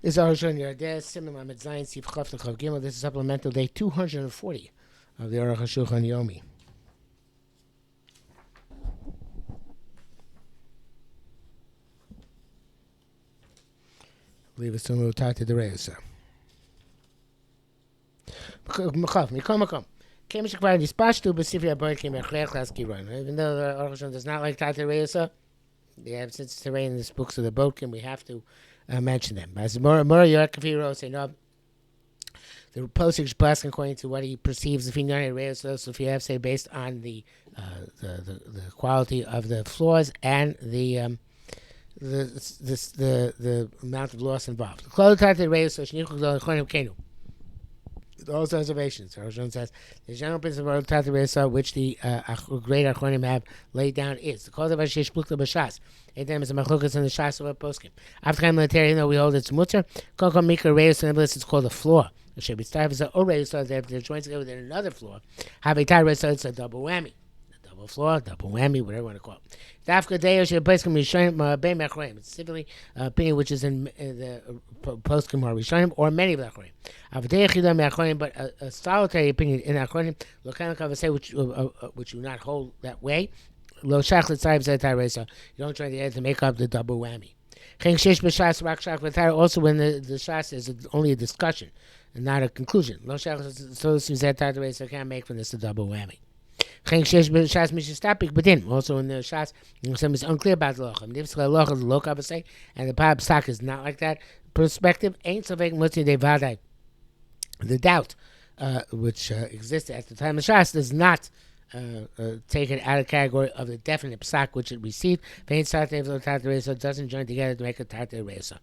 This is HaShulchan Yardeh, Simon Lamed Zayin, Sif Chav Chav Gimel. This is supplemental day 240 of the Arukh HaShulchan Yomi. I believe it's soon we'll talk to the Reyes. Mikom. Came to Shakvar Dispashtu, but Sifri Aboy came at Chlech Laskiron. Even though the Arukh HaShulchan does not like Tata Reyes, they have since it's terrain in this books of the Bodkin, we have to mention them. As Mora Yorkafiro say, no, the postage plus according to what he perceives if he knows Reyes, so if you have say based on the quality of the floors and the amount of loss involved. Those observations, HaShulchan says, the general principle of Tata Resa, which the great Achronim have laid down is the cause of Ashish Plukta Bashas. Them is a machukas in the Shas of a poskim. After time military, we hold it's mutter. Koko Mika Reis, and it's called a floor. It should be started as a Reis, so they're joined together within another floor. Have a tie Reis, so it's a double whammy. Double floor, double whammy, whatever you want to call it. Dafka Deo should place can be shown Bay Machroim. It's simply opinion which is in the poskim or Rishonim or many of the Achronim. But a solitary opinion in Achronim, Lokan say which do not hold that way. Lo shach l'tzayv. You don't try to add to make up the double whammy. Also, when the shas is only a discussion and not a conclusion. Lo shach l'tzayv can't make from this a double whammy. But then also in the shas, some is unclear about the locham. And the psak is not like that. Perspective ain't so vague. The doubt which existed at the time of shas does not take it out of the category of the definite psak which it received. So it doesn't join together to make a tartar resa.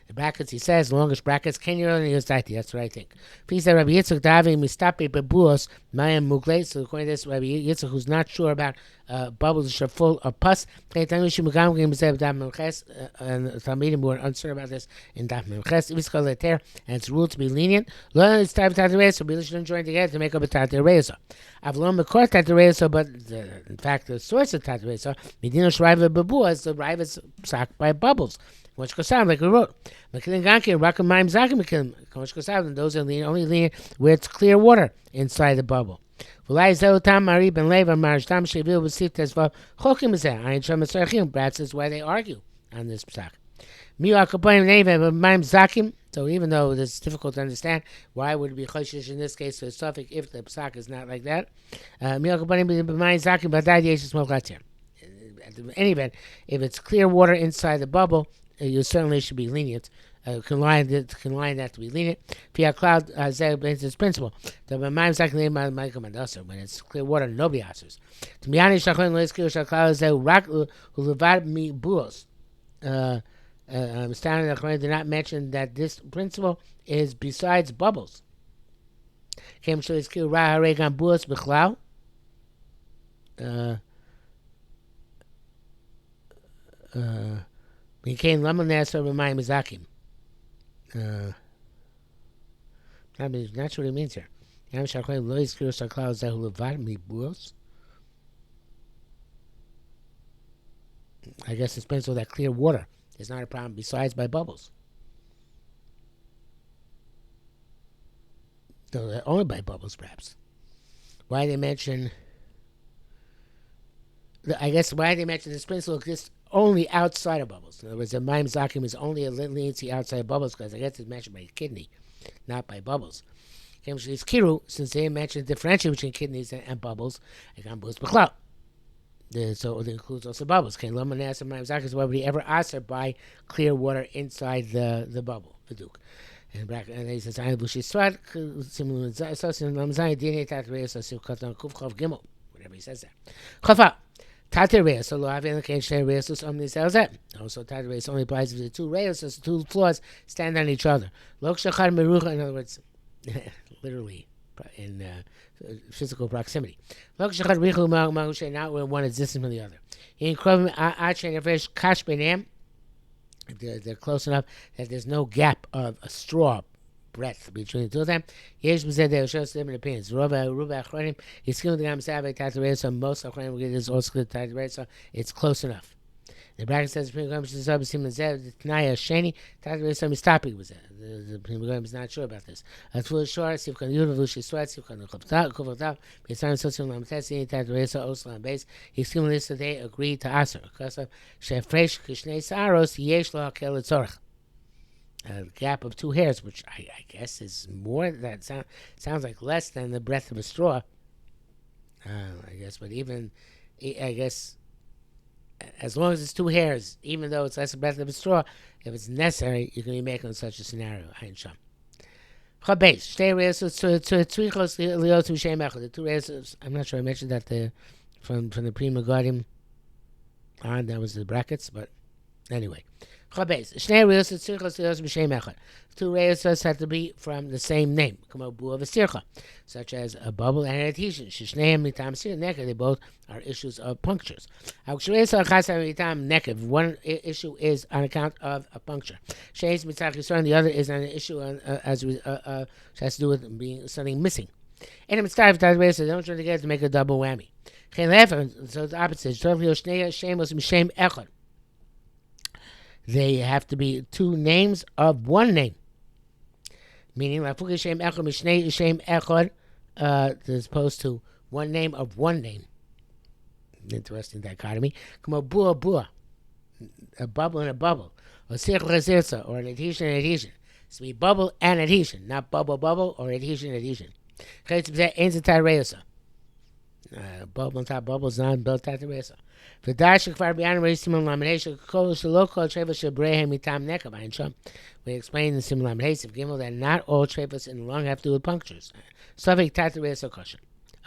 The brackets, he says, longest brackets, can you only use that? That's what I think. He said, Rabbi Yitzchak Davi Mistape Bebuos Mayam Mugle. So according to this, Rabbi Yitzchak, who's not sure about bubbles which are full of pus, and Talmidim were uncertain about this in Daf Memches. If it's called a tear, and it's ruled to be lenient, learn it's time to Tartaresa, so we shouldn't join together to make up a Tartaresa. I've learned Makor Tartaresa, but in fact, the source of Tartaresa, Medina Shriva Bebuos, the rive is sacked by bubbles. Which goes sound like we wrote. And those are only lenient where it's clear water inside the bubble. Perhaps that's why they argue on this psak. So even though it's difficult to understand, why would it be choshish in this case to a suffix if the psak is not like that? In any event, if it's clear water inside the bubble, you certainly should be lenient. Can line that to be lenient. Via cloud is this principle. When it's clear water, nobody answers. To be honest, I'm standing that did not mention that this principle is besides bubbles. Became Lamanasa Ramai Mizakim. I'm not sure what it means here. I guess it's pencil that clear water is not a problem besides by bubbles. So they're only by bubbles, perhaps. Why they mention this principle exists only outside of bubbles. In other words, the Maim Zakim is only a leniency outside of bubbles because I guess it's mentioned by kidney, not by bubbles. Since they mentioned the differentiation between kidneys and bubbles, so it includes also bubbles. Is why would he ever answer by clear water inside the bubble, the duke. And he says, whatever he says there. Tater Reyes, so lo having the share Reyes omni sells that. Also, Tater Reyes only applies if the two Reyes, the two floors, stand on each other. Lok shachar merucha, in other words, literally in physical proximity. Lok shachar richu ma'ushay, not where one is distant from the other. In krovim a'achay nefesh kash b'neim, they're close enough that there's no gap of a straw breadth between the two of them. Yesh b'zeh there shows different opinions. Ruba achronim is skilled the gam savay tatarei, so most achronim will get this also tatarei, so it's close enough. The bracket says the Prima Goyim is the Tanaya Sheni. Tat Reisa Mistapi was there. The Prima Goyim is not sure about this. At full shore, Sivkan Yudav Lushi Swat, Sivkan Kuvav, Pisan Social Lamatesi, Tat Reisa Oslan base. He similarly said they agreed to Aser. Because of Shefresh Kishnei Saros, Yesh Lo Hakel Tzorch. A gap of 2 hairs, which I guess is more. That sounds like less than the breadth of a straw. I guess, but even, I guess, as long as it's 2 hairs, even though it's less than the breadth of a straw, if it's necessary, you can be making such a scenario. Ein Sham. Chabez, Shtei Reesos, Tzrichos Liot Mishem Echad. The 2 Reesos, I'm not sure I mentioned that from the Prima Godim on, that was the brackets, but anyway. Chabez, Shnei Reesos, Tzrichos Liot Mishem Echad. 2 Reesos have to be from the same name, such as a bubble and an adhesion. Shishneim mitam sir neked, they both are issues of punctures. One issue is on account of a puncture. The other is an issue which has to do with being something missing. And it's time to don't try to get to make a double whammy. So the opposite. They have to be 2 names of 1 name. Meaning, as opposed to 1 name of 1 name. Interesting dichotomy. Como bua bua, a bubble and a bubble. Or circula or an adhesion and adhesion. So be bubble and adhesion, not bubble bubble or adhesion adhesion. Bubble on top bubbles on built at the resa. For Darshik far beyond simul lamination, local travis shebrehem mitam nekabain. We explain in simul lamination gimel that not all travis in the lung have to do with punctures. Suffix tataresa kosher.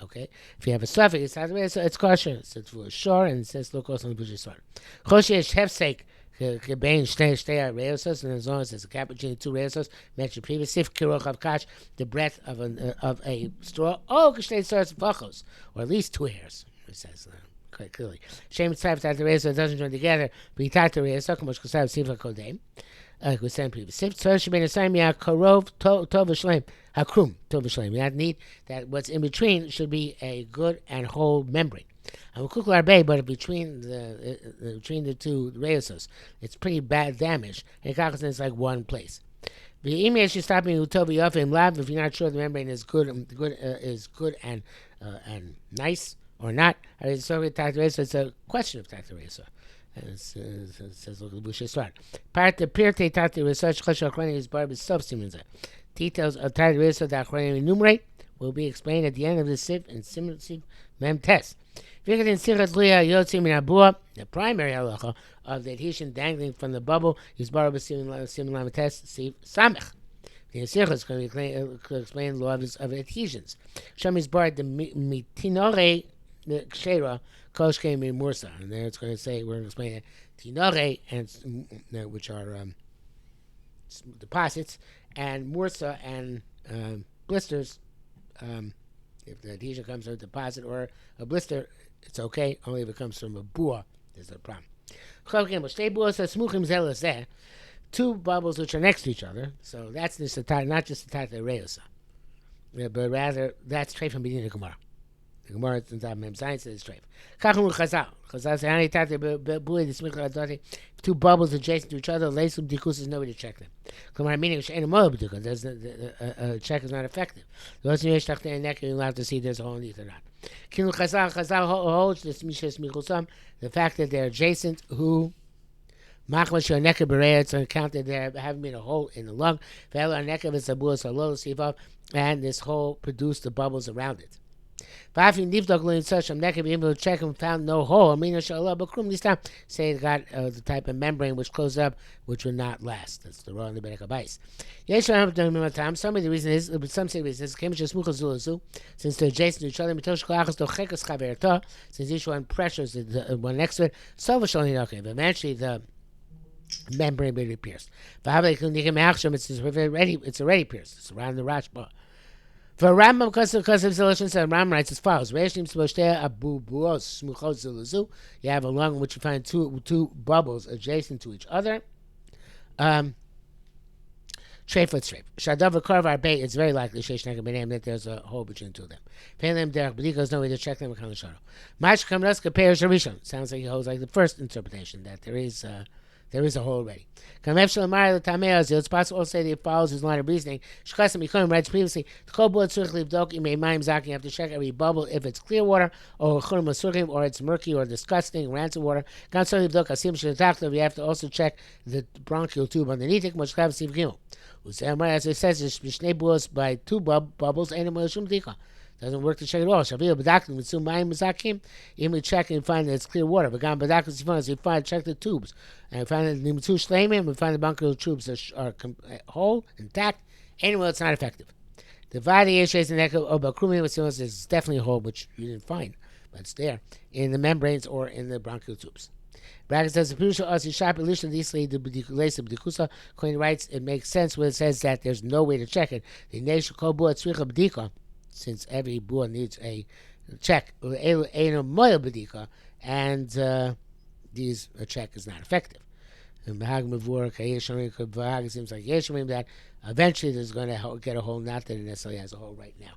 Okay, if you have a suffix, it's kosher. It's for sure, and it says locals on the bush sort. Choshesh hefsek kebein shtei reosos, and as long as there's a gap between the 2 reosos, mentioned previously, if kiroch of kash, the breadth of a straw, kishtei starts vachos, or at least 2 hairs. It says quite clearly. Shem tzayv tat reosos doesn't join together, but tat reosos k'mosh kosav siva kodem. Like we said previously, so should be the same. Yeah, karov tov v'shleim hakrum tov v'shleim. You need that what's in between should be a good and whole membrane. I'm kuklar bay, but between the 2 reosos, it's pretty bad damage. And it's like 1 place. The email should stop me utovi yafim lab if you're not sure the membrane is good and nice or not. It's a question of tactoresa. And it says, look at the Bush Start. Part the Pirte Tati research Chashakhrani is barb is substance. Details of Tati Resa that Achrani enumerate will be explained at the end of the SIF and Siv Mem test. The primary halacha of the adhesion dangling from the bubble is barb similar test Siv Samech. The Sircha is going to explain the law of adhesions. Sham is barred the mitinore the kshera koshke mi mursa, and there it's going to say we're going to explain it tinore and which are deposits, and mursa and blisters. If the adhesion comes from a deposit or a blister, it's okay. Only if it comes from a bua, there's a problem. 2 bubbles which are next to each other, so that's not just the tata reosa, but rather that's straight from beginning of Gemara. The Gemara in the Mem Science is straight. Chazal say, "Ani tate bui the smicha adati." 2 bubbles adjacent to each other, leisum dikus is nobody to check them. Gemara meaning which ain't a mob because a check is not effective. Those you have to see there's a hole underneath or not. Chazal holds this mishas michusam, the fact that they're adjacent. Who machmas your neck bereya, on account that there haven't been a hole in the lung. And this hole produced the bubbles around it. If you check and found no hole, say it got the type of membrane which closed up, which will not last. That's the wrong the Berek Abais. Some of the reason is, but some say the reason is, since they're adjacent to each other, since each one pressures the one next to it, eventually the membrane will be pierced. It's already pierced. It's around the Rashba. For Rambam, because of solutions, Rambam writes as follows: you have a lung in which you find two bubbles adjacent to each other. Treif. Shadav Karvar Bay, it's very likely that there's a hole between the two of them. Pelim Derek B'dika, no way to check them. Mash Kamraska Perish Rishon. Sounds like he holds like the first interpretation, that there is a hole already. It's possible to say that it follows his line of reasoning. Shkasim writes previously, you have to check every bubble if it's clear water, or it's murky or disgusting, rancid water. You have to also check the bronchial tube underneath it. As it says, it's by two bubbles, doesn't work to check it all. Even we check and find that it's clear water. But check the tubes. And we find that we find the bronchial tubes are whole, intact. Anyway, it's not effective. The Vadi is definitely a hole, which you didn't find, but it's there, in the membranes or in the bronchial tubes. Bracket says, Coin writes, it makes sense when it says that there's no way to check it. Since every bua needs a check, and a check is not effective. And it seems like that eventually there's going to get a hole, not that it necessarily has a hole right now.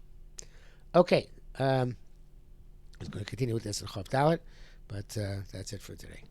Okay, I was going to continue with this in Chav Dalet, but that's it for today.